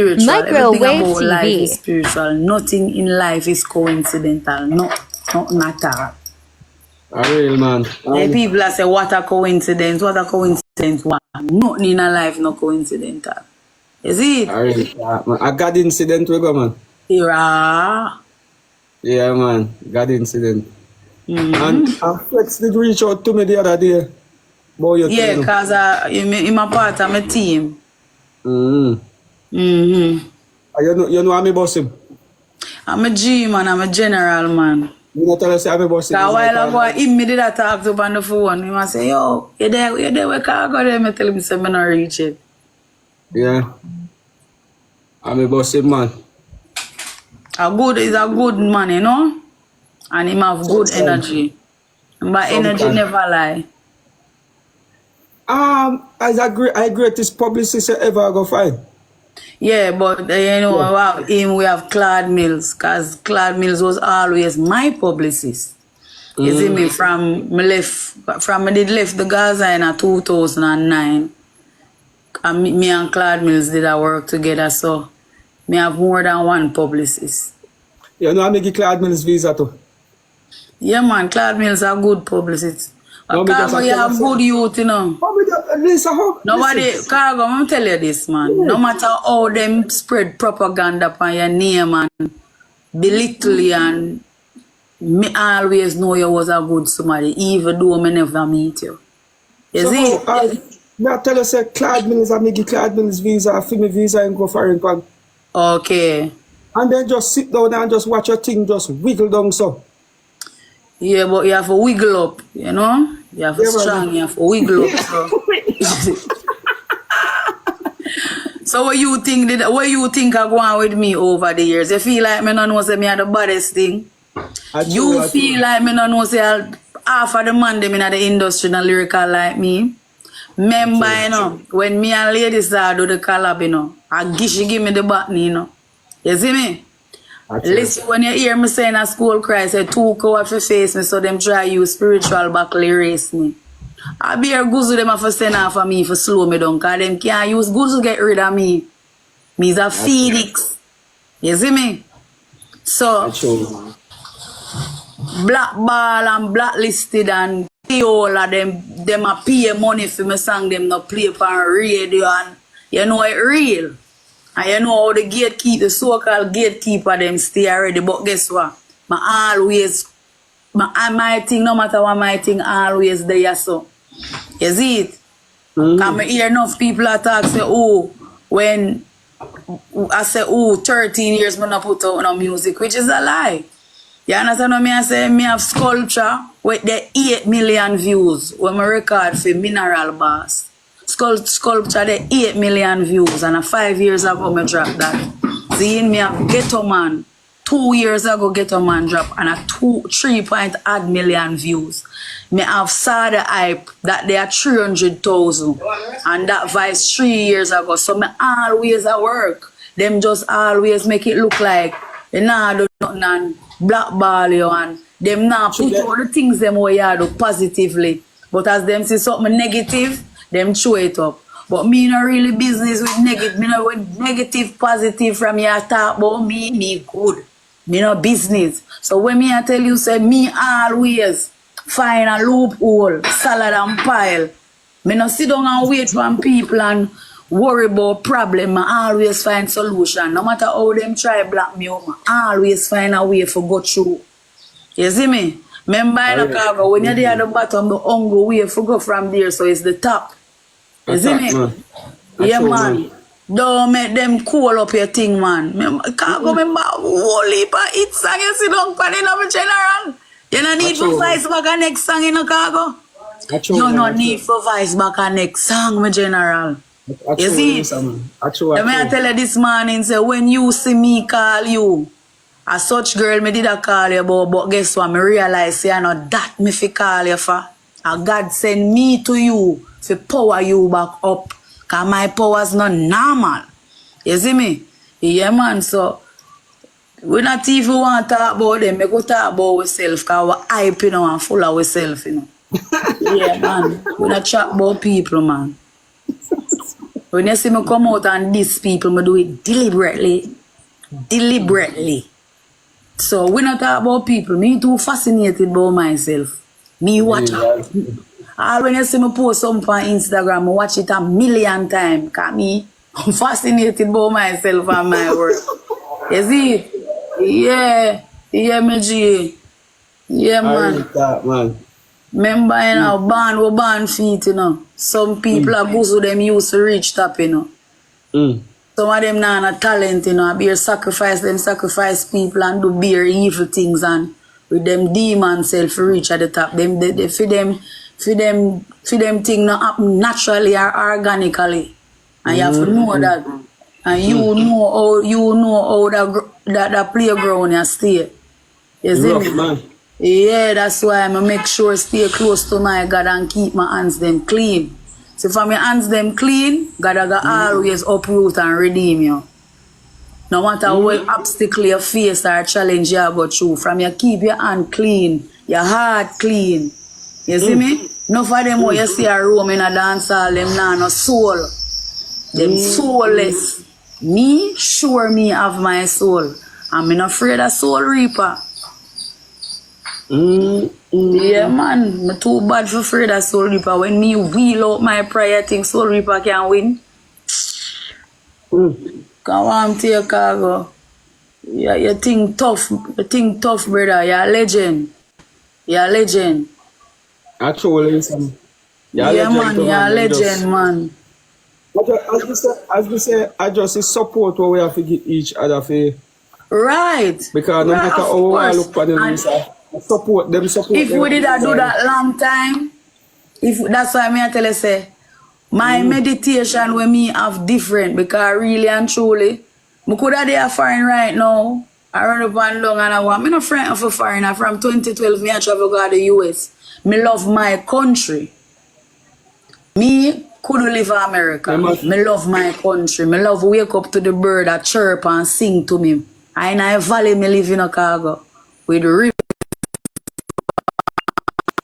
spiritual. Everything about MykrowaveTv. life is spiritual. Nothing in life is coincidental. Nothing at all. A real man. The people that say, what a coincidence, what a coincidence. What? Nothing in a life no coincidental. Is it? A real man. A God incident we go, man. Yeah. Yeah, man. God incident. And Flex did reach out to me the other day. Yeah, because I'm a part of my team. You know I'm a boss him? I'm a G man, I'm a general man. You know tell us I'm a boss him? A while ago, he me did a talk to on the phone. He must say, yo, you there where Khago there? I tell him, say, I'm not reach it. Yeah. I'm a boss him, man. He's a good man, you know? And him have good energy. But energy never lie. I greatest publicist you ever go find. Yeah, but you know, we have Claude Mills, because Claude Mills was always my publicist. You see me from I did left the Gaza in 2009. And me and Claude Mills did our work together, so me have more than one publicist. You know I make Claude Mills visa too. Yeah man, Claude Mills are good publicist. No, Khago, you have good youth, you know. Nobody, Khago, I'm tell you this, man. Yeah. No matter how them spread propaganda upon your name and belittle you, and me always know you was a good somebody, even though I never meet you. You see? I tell you, say, Claude Mills, I make Claude Mills visa, for me visa and go for it. Okay. And then just sit down and just watch your thing just wiggle down so. Yeah, but you have to wiggle up, you know? You have to strong, you have to wiggle up. So, so what you think are going with me over the years? You feel like me no know say me are the baddest thing? You feel like me no know say half of the man them in the industry and lyrical like me? Remember, you know, when me and ladies do the collab, you know, she give me the button, you know. You see me? Listen, when you hear me saying a school cry, say 2 cowards for face me, so them try use spiritual buckle erase me. I be a guzu them have to send off for me for slow me down, because them can't use guzu to get rid of me. Me's a phoenix. You see me? So, blackball and blacklisted and all of them a pay money for me song, them not play on radio, and you know it real. And you know how the so-called gatekeeper them stay already, but guess what? My thing, no matter what my thing, always there so. You see it? I hear enough people talk, say, oh, when I say, oh, 13 years me not put out no music, which is a lie. You understand what I say? Me have sculpture with the 8 million views when I record for Mineral Bass. Sculpture the 8 million views, and 5 years ago I dropped that. See, me have Ghetto Man. 2 years ago Ghetto Man drop and a 3.8 million views. Me have saw the hype that they are 300,000 and that vice 3 years ago. So me always at work. Them just always make it look like they nah do nothing and blackball you, and them nah put all the things them way you do positively. But as them see something negative, them show it up. But me not really business with negative. Me not with negative, positive from your talk about me good. Me no business. So when me I tell you, say me always find a loophole, salad and pile. Me no sit down and wait for people and worry about problem. I always find solution. No matter how them try block me up, I always find a way for go through. You see me? Remember in the Khago, when you're there at the bottom, the hunger way for go from there, so it's the top. You see me? Yeah, man. Don't make them cool up your thing, man. Khago, remember, whole heap of hit song you see down pan in a general. You don't need for voice back a next song in a Khago. You don't need for voice back a next song, my general. You see? I tell you this morning, say, when you see me call you, a such girl me did a call you about, but guess what? Me realize, say, I know that me fi call you for. And God send me to you to power you back up. Because my power's not normal. You see me? Yeah, man. So, we not even want to talk about them. We go talk about ourselves because we're hype, you know, and full of ourselves, you know. Yeah, man. We not chat about people, man. When you see me come out and diss people, I do it deliberately. Deliberately. So we not talk about people. Me too fascinated about myself. Me watch all when you see me post something on Instagram, I watch it a million times. Cause me, I'm fascinated about myself and my work. You see? Yeah. Yeah, me G. Yeah, man. Man. Remember, you know, born feet, you know. Some people are good, so them used to reach top, you know. Some of them not a talent, you know. Bear sacrifice people and do bear evil things and with them demon self reach at the top. Them they for them thing not happen naturally or organically. And you have to know that. And you know how that playground you stay. You see me? Man. Yeah, that's why I make sure stay close to my God and keep my hands them clean. So if my hands them clean, God I got always uproot and redeem you. No matter what obstacle you face or challenge you go through, from you keep your hand clean, your heart clean. You see me? No for them what you see a room in a dance hall, them nah no soul. Them soulless. Me, sure me have my soul. I'm not afraid of soul reaper. Yeah, man. I'm too bad for afraid of soul reaper. When me wheel out my prayer, I think soul reaper can win. Come on, take Khago. Yeah, you think tough. You think tough, brother. You're a legend. You're a legend. Actually, Yeah, man. You're a legend, man. As we say, I just support what we have to give each other for. Right. Because no matter how I look for them, support them. If we did do that long time, that's why I tell you say, my meditation with me have different because really and truly, I could have there foreign right now. I run up and down and I want. I'm not friend of a foreigner. From 2012, I travel to the US. I love my country. Me could live in America. I love my country. I love wake up to the bird that chirp and sing to me. I in a valley me live in a Khago with river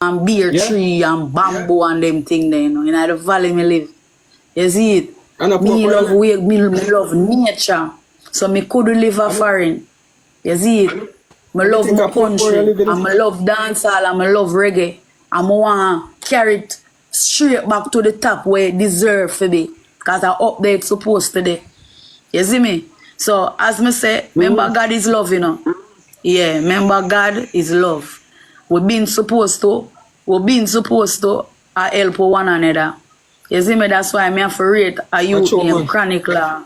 and beer tree and bamboo and them thing there, you know. In the valley me live. You see it? Me love nature. So me could live a foreign. You see it? I love my country. And I love dancehall and I love reggae. And I want to carry it straight back to the top where it deserves to be. Because I up there it's supposed to be. You see me? So as me say, remember God is love, you know. Yeah, remember God is love. We've been supposed to help one another. You see me? That's why I have to rate a youth named Chronicler.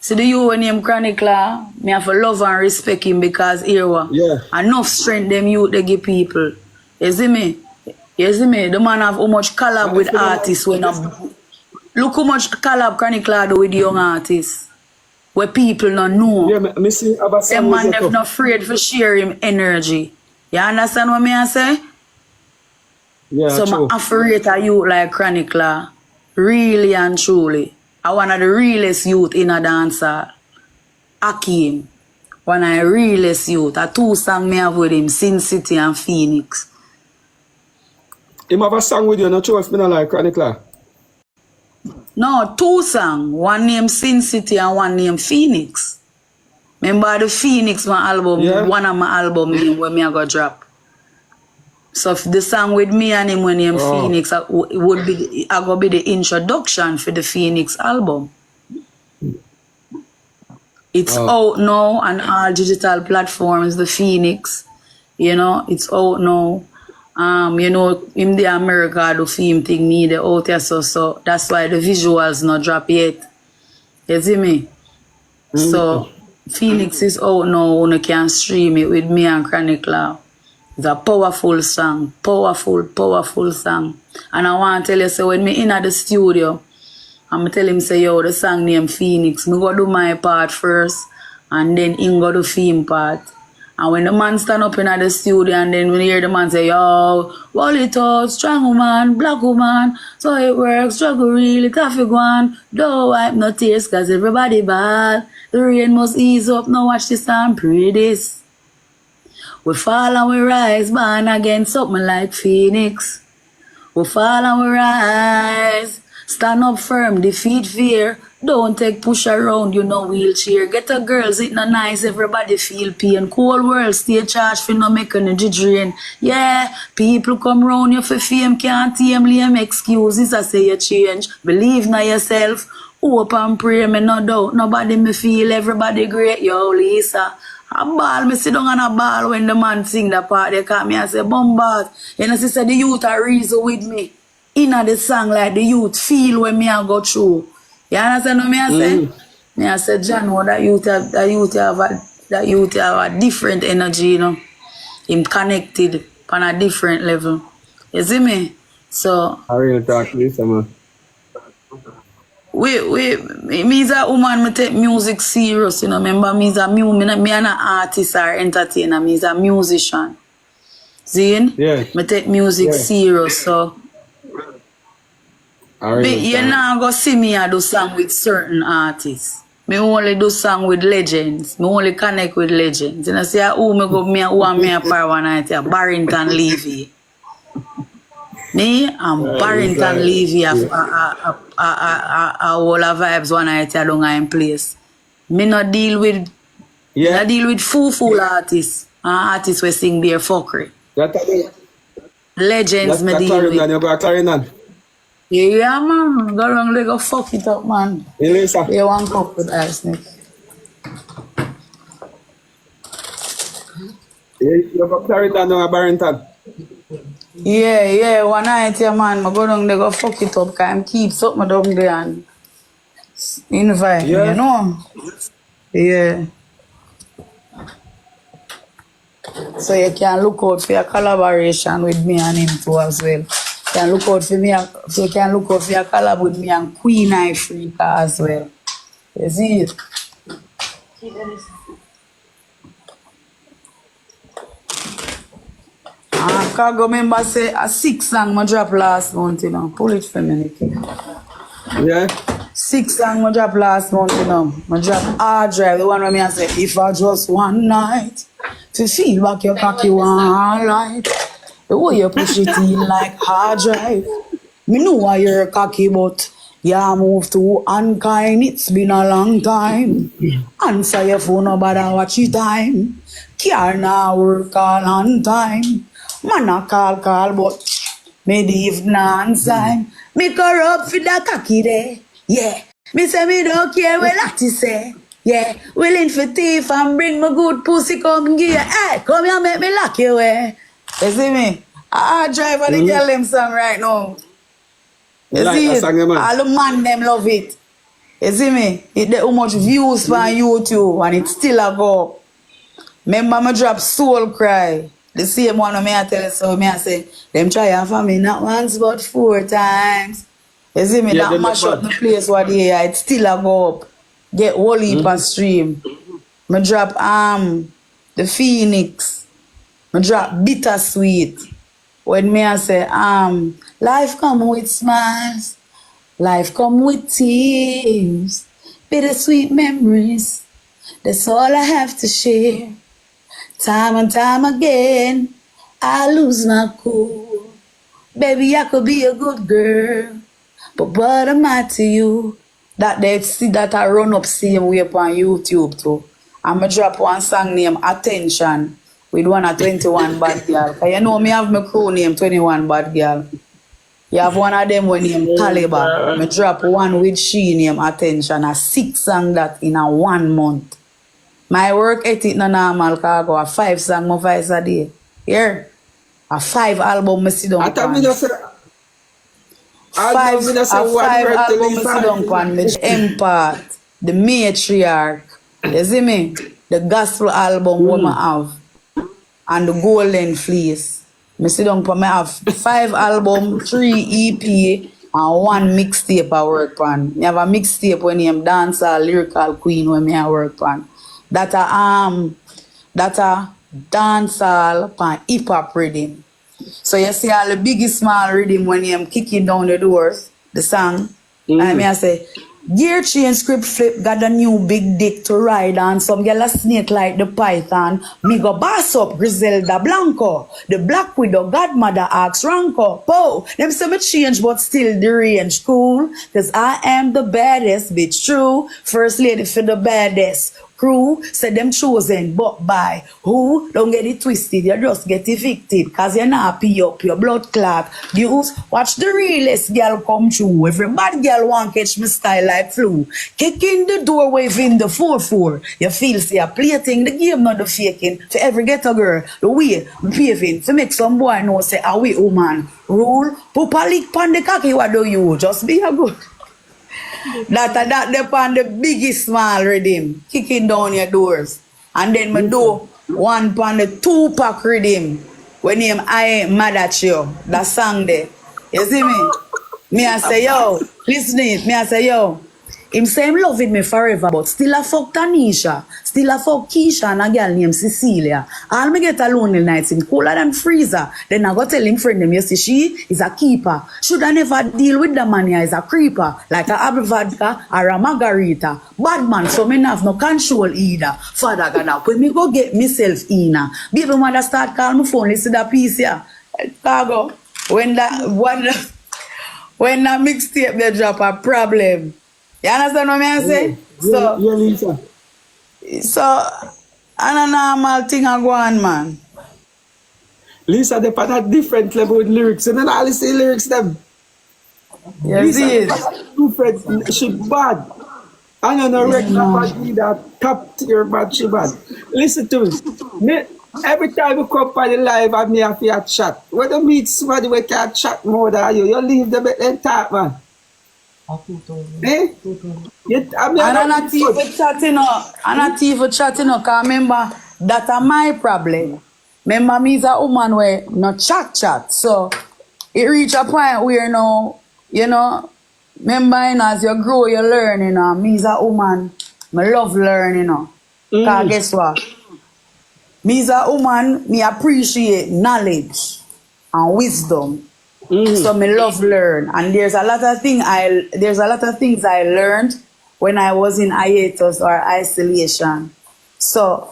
See the youth named Chronicler, I have to love and respect him because here enough strength them youth they give people. You see me? You see me? The man have how much collab with artists when look how much collab Chronicler do with young artists. Where people don't know. Yeah, me see about them man they're not afraid to share him energy. You understand what I say? Yeah, so I'm afraid of youth like Chronicler. Really and truly. I one of the realest youth in a dancer. Akim. One of the realest youth. A 2 songs me have with him, Sin City and Phoenix. Him have a song with you, not sure if me not like Chronicler. No, 2 songs. One named Sin City and one named Phoenix. Remember the Phoenix my album, one of my album name where me I go drop. So if the song with me and him when named Phoenix would be I go be the introduction for the Phoenix album. It's out now on all digital platforms, the Phoenix. You know, it's out now. You know, in the America the film thing me the out here so that's why the visuals not drop yet. You see me? So Phoenix is out now, you can stream it with me and Chronicler. It's a powerful song. Powerful song. And I want to tell you, so when me in at the studio, I'm tell him say, yo, the song named Phoenix. Me go do my part first and then him go do film part. And when the man stand up in the studio and then when you hear the man say, yo, wall it out, strong woman, black woman, so it works, struggle really, coffee go on, don't wipe no tears cause everybody bad. The rain must ease up, now watch this and pray this. We fall and we rise, born again, something like Phoenix. We fall and we rise, Stand up firm, defeat fear. Don't take push around, you know, wheelchair. Get a girls, it not nice, everybody feel pain. Cold world, stay charged for no make energy drain. Yeah, people come round you for fame, can't tame lame excuses, I say you change. Believe in yourself, hope and pray, me no doubt. Nobody me feel, everybody great, yo, Lisa. A ball, me sit down on a ball when the man sing that part, they call me and say, Bombard. You know, sister, the youth are reason with me. Inna the song like the youth feel when me I go through. You understand what me I say? Me I say, John, what that youth have a different energy, you know. Him connected on a different level. You see me? So I really talk to this, man. me is a woman, me take music serious, you know. Remember, me is a me an artist or entertainer, me is a musician. See? Yeah. Me take music serious, so but you not go see me I do song with certain artists. Me only do song with legends. Me only connect with legends. You know, say who me go me who am me a par one night here, Barrington Levy. Me and Barrington Levy a whole of vibes one night here down in place. Me not deal with fool artists and artists we sing bare fuckery. Legends me deal with. Yeah, man. Go wrong, they go fuck it up, man. Elisa. You want cup with ice, Nick? You go Clarendon down at Barrington. Yeah, one night, yeah, man. I go down, they go fuck it up, because I'm keep something down there and invite me, you know? Yeah. So you can look out for your collaboration with me and him too as well. You can look out for me, so you can look out for your collab with me and Queen Africa as well. You see it? Khago member say a 6 song I drop last month, you know. Pull it for me, Nicky. Yeah. 6 song I drop last month, you know. I drop hard drive, the one where me I say, if I just one night to feel back your cocky one light. The way you push it in like hard drive. Me know why you're cocky, but yeah, move to unkind. It's been a long time. Answer your phone, nobody watch your time. Car now work all on time. Man a call, but me leave non-sign. Me corrupt for the cocky there. Yeah. Me say me don't care what Lottie say. Yeah. Willing for thief and bring my good pussy come give you. Hey, come here make me lock you away. You see me? I drive on the girl them song right now. You see it? All the man them love it. You see me? It get how much views on YouTube and it still a go up. Remember me drop Soul Cry. The same one me I tell you so me I say, them try for me not once but 4 times. You see me? That mash up the place what yeah, it still a go up. Get whole heap of stream. Me drop the Phoenix. Me drop Bittersweet. When me I say, life come with smiles, life come with tears, bittersweet memories, that's all I have to share. Time and time again, I lose my cool. Baby, I could be a good girl, but what am I to you? That they see that I run up same way on YouTube too. I'ma drop one song named Attention. With one at 21 bad girl. You know me have my crew name 21 bad girl. You have one of them when named Caliber. Me drop one with she name Attention. A 6 song that in a 1 month. My work ethic no normal, Khago. A 5 song my voice a day. Here. A 5 album me sit down pan. 5 album me sit down pan. Me Empire. The Matriarch. You see me? The gospel album we me have. And the Golden Fleece. I sit down for me have 5 albums, 3 EP, and 1 mixtape I work on. I have a mixtape when I'm dancer, Lyrical Queen when I work on. That a dancehall pan hip hop rhythm. So you see all the biggie small rhythm when I'm kicking down the doors, the song. And I say, Gear change, script flip, got a new big dick to ride on. Some girl a snake like the python. Me go boss up Griselda Blanco. The Black Widow godmother asks Ranko. Po, them say me change but still the range cool. Cause I am the baddest bitch true. First lady for the baddest. Crew said them chosen, but by who? Don't get it twisted, you just get evicted, cause you're not pee up your blood clot. Dudes, watch the realest girl come through. Every bad girl want catch me style like flu. Kick in the door, waving the 4-4. You feel say you're plating the game, not the faking. For every ghetto girl, the way I'm paving. To make some boy know say, ah we woman. Rule, pupa lick pan the cocky, what do you? Just be a good. That depend the biggest small redeem, kicking down your doors. And then me do one pan the 2-pack redeem. When him I ain't mad at you. That song there. You see me? Me I say yo, listen it, me I say yo. Him say him loving me forever, but still a fuck Tanisha, still a fuck Keisha and a girl named Cecilia. All me get a lonely nights, him cooler than freezer. Then I go tell him friend him, you see she is a keeper. Should I never deal with the man here is a creeper, like a apple vodka or a margarita. Bad man, so me have no control either. Father God, now when me go get myself in, baby mother start call my phone, listen to that piece here. Khago, when that mixtape they drop a problem. You understand what I say? Yeah, Lisa. So, and a normal thing I go on, man. Lisa, they at a different level with lyrics. And then I listen to lyrics them. Yes, it is. Different, she bad. I don't know regular bad either. Top tier bad, she bad. Listen to me. Every time you come on the live, I me have to chat. When you meet somebody we can chat more than you leave them and talk, man. Eh? I'm not even chatting up. I'm not even chatting up. Cause remember, that's my problem. Remember, me is a woman where not chat. So, it reach a point where now, you know, remember, you know, as you grow, you learn, you know. Me is a woman, I love learning, you know. Cause guess what? Me is a woman, me appreciate knowledge and wisdom. So me love learn, and there's a lot of things I learned when I was in hiatus or isolation. So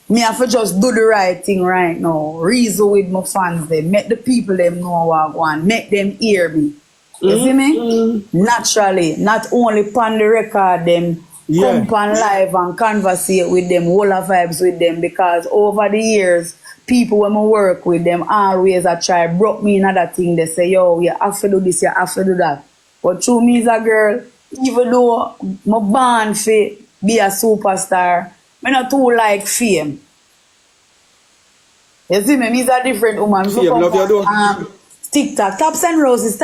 me have to just do the right thing right now. Reason with my fans, them make the people them know what I want, make them hear me. You see me? Naturally, not only on the record them. Come on live and conversate with them, whole of vibes with them, because over the years, people when I work with them always I try broke me another thing. They say, yo, you have to do this, you have to do that. But through me as a girl, even though I'm born to be a superstar, I'm not too like fame. You see me? Me's a different woman. Fame, love you do. TikTok, taps and roses,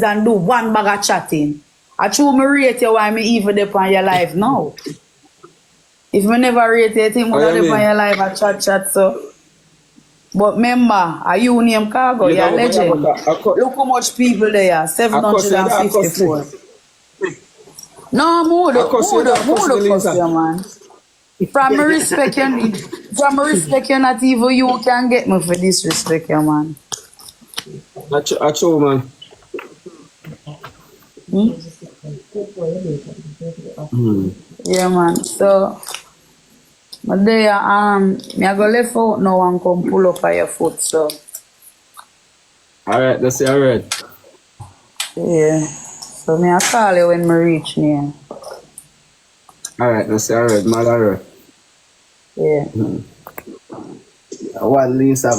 and do one bag of chatting. I true me rate you why me even depend on your life now. If me never rate you, I think me depend on your life I chat so. But remember, are you name Khago? You're a legend. Look how much people there are. 754. No, more the man. From me respect you, not even you can get me for disrespect you, man. That's true, man. Yeah, man. So, but there, me I go left out now and come pull up on your foot, so. Alright, that's it, alright. Yeah. So, me I call you when me reach near. Alright, that's it, alright, man, alright. Yeah. What Lisa